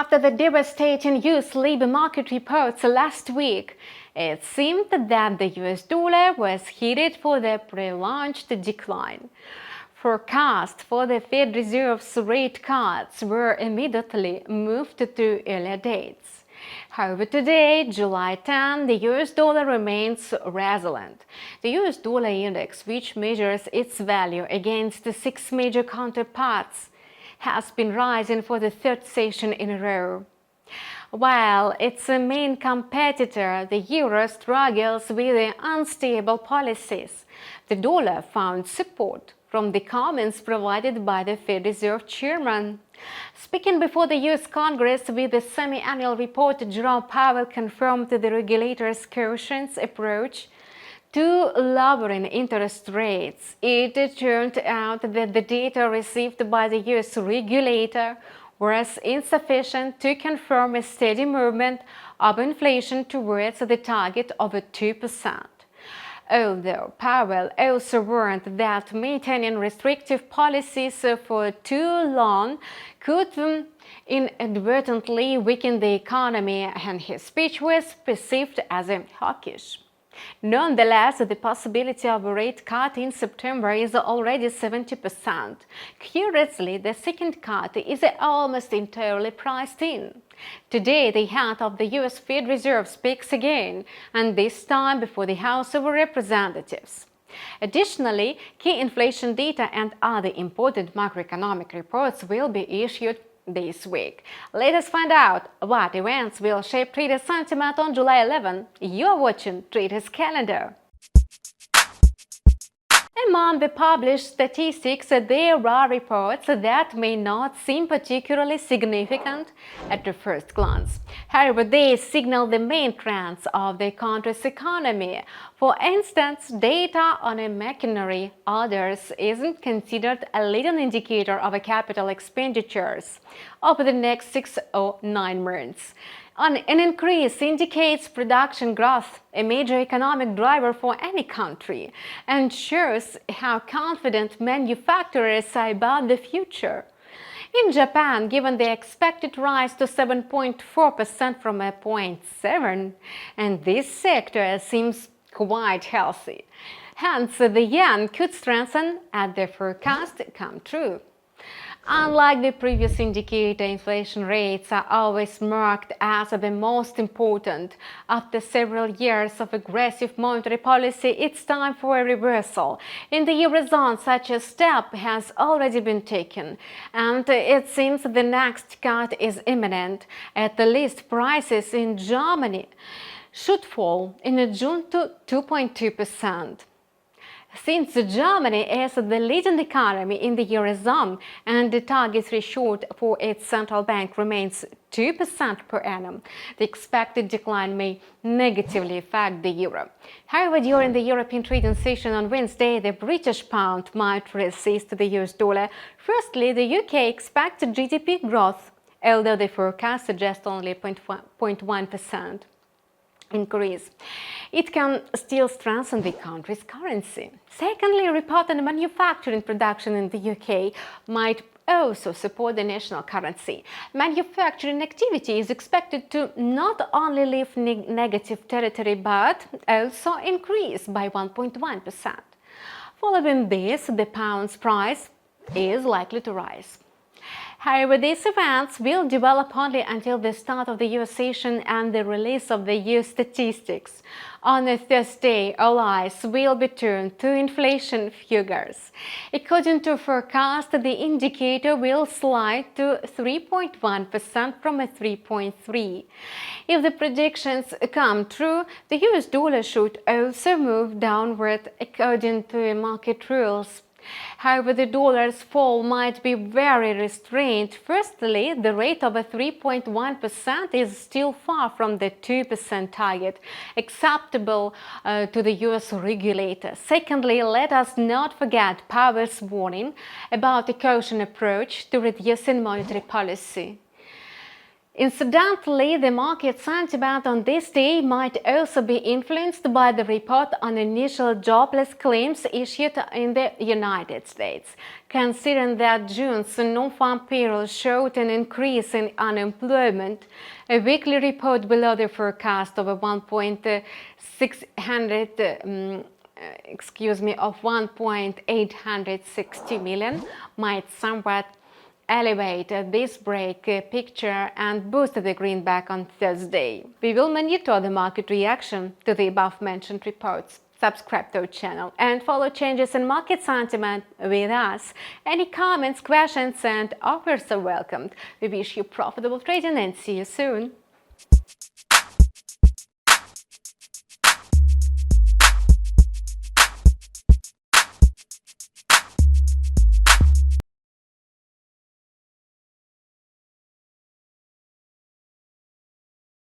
After the devastating US labor market reports last week, it seemed that the US dollar was headed for the prolonged decline. Forecasts for the Fed Reserve's rate cuts were immediately moved to earlier dates. However, today, July 10, the US dollar remains resilient. The US dollar index, which measures its value against the 6 major counterparts, has been rising for the third session in a row. While its main competitor, the euro, struggles with the unstable policies, the dollar found support from the comments provided by the Fed Reserve Chairman. Speaking before the U.S. Congress with the semi-annual report, Jerome Powell confirmed the regulator's cautious approach to lowering interest rates. It turned out that the data received by the U.S. regulator was insufficient to confirm a steady movement of inflation towards the target of 2%. Although Powell also warned that maintaining restrictive policies for too long could inadvertently weaken the economy, and his speech was perceived as hawkish. Nonetheless, the possibility of a rate cut in September is already 70%. Curiously, the second cut is almost entirely priced in. Today, the head of the U.S. Fed Reserve speaks again, and this time before the House of Representatives. Additionally, key inflation data and other important macroeconomic reports will be issued this week. Let us find out what events will shape trader sentiment on July 11. You are watching Traders Calendar. Among the published statistics, there are reports that may not seem particularly significant at the first glance. However, they signal the main trends of the country's economy. For instance, data on machinery orders isn't considered a leading indicator of capital expenditures over the next 6 or 9 months. An increase indicates production growth, a major economic driver for any country, and shows how confident manufacturers are about the future. In Japan, given the expected rise to 7.4% from 0.7%, and this sector seems quite healthy. Hence, the yen could strengthen as the forecast come true. Unlike the previous indicator, inflation rates are always marked as the most important. After several years of aggressive monetary policy, it's time for a reversal. In the Eurozone, such a step has already been taken, and it seems the next cut is imminent. At the least, prices in Germany should fall in June to 2.2%. Since Germany is the leading economy in the Eurozone and the target threshold for its central bank remains 2% per annum, the expected decline may negatively affect the euro. However, during the European trading session on Wednesday, the British pound might resist the US dollar. Firstly, the UK expects GDP growth, although the forecast suggests only 0.1% increase. It can still strengthen the country's currency. Secondly, reported manufacturing production in the UK might also support the national currency. Manufacturing activity is expected to not only leave negative territory but also increase by 1.1%. Following this, the pound's price is likely to rise. However, these events will develop only until the start of the US session and the release of the US statistics. On Thursday, all eyes will be turned to inflation figures. According to forecast, the indicator will slide to 3.1% from 3.3%. If the predictions come true, the US dollar should also move downward according to market rules. However, the dollar's fall might be very restrained. Firstly, the rate of 3.1% is still far from the 2% target acceptable to the US regulator. Secondly, let us not forget Powell's warning about a cautious approach to reducing monetary policy. Incidentally, the market sentiment on this day might also be influenced by the report on initial jobless claims issued in the United States. Considering that June's non-farm payroll showed an increase in unemployment, a weekly report below the forecast of 1.860 million might somewhat elevate this break picture and boost the greenback on Thursday. We will monitor the market reaction to the above-mentioned reports. Subscribe to our channel and follow changes in market sentiment with us. Any comments, questions, and offers are welcomed. We wish you profitable trading and see you soon.